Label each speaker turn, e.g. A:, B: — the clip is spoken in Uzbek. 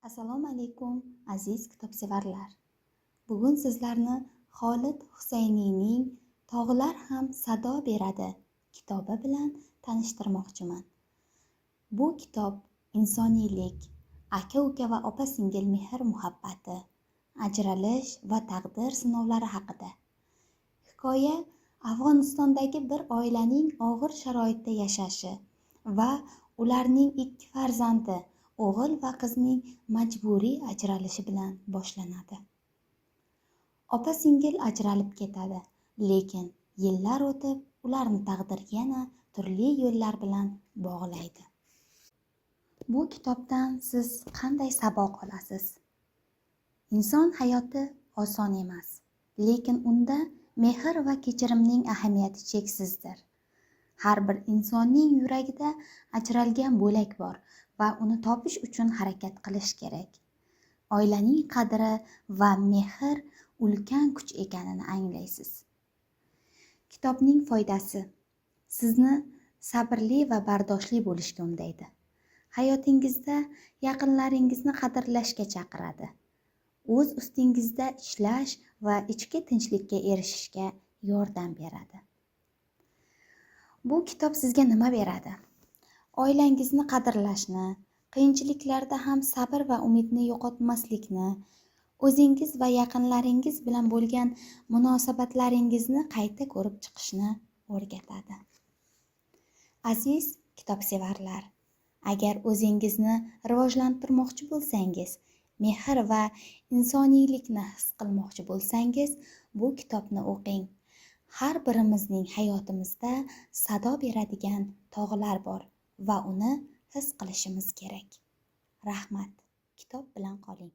A: Assalomu alaykum aziz kitobsevarlar. Bugun sizlarni Xolid Husayniyning Tog'lar ham sado beradi kitobi bilan tanishtirmoqchiman. Bu kitob insoniylik, aka-uka va opa-singil mehr-muhabbati, ajralish va taqdir sinovlari haqida. Hikoya Afg'onistondagi bir oilaning og'ir sharoitda yashashi va ularning 2 farzandi, o'g'il va qizning majburiy ajralishi bilan boshlanadi. Opa-singil ajralib ketadi, lekin yillar o'tib ularni taqdir yana turli yo'llar bilan bog'laydi. Bu kitobdan siz qanday saboq olasiz? Inson hayoti oson emas, lekin unda mehr va kechirimning ahamiyati cheksizdir. Har bir insonning yuragida ajralgan bo'lak bor va uni topish uchun harakat qilish kerak. Oilaning qadri va mehr ulkan kuch ekanini anglaysiz. Kitobning foydasi sizni sabrli va bardoshli bo'lishga undaydi. Hayotingizda yaqinlaringizni qadrlashga chaqiradi. O'z ustingizda ishlash va ichki tinchlikka erishishga yordam beradi. Bu kitob sizga nima beradi? Oilangizni qadrlashni, qiyinchiliklarda ham sabr va umidni yo'qotmaslikni, o'zingiz va yaqinlaringiz bilan bo'lgan munosabatlaringizni qayta ko'rib chiqishni o'rgatadi. Aziz kitobsevarlar, agar o'zingizni rivojlantirmoqchi bo'lsangiz, mehr va insoniylikni his qilmoqchi bo'lsangiz, bu kitobni o'qing. Har birimizning hayotimizda sado beradigan tog'lar bor va uni his qilishimiz kerak. Rahmat, kitob bilan qoling.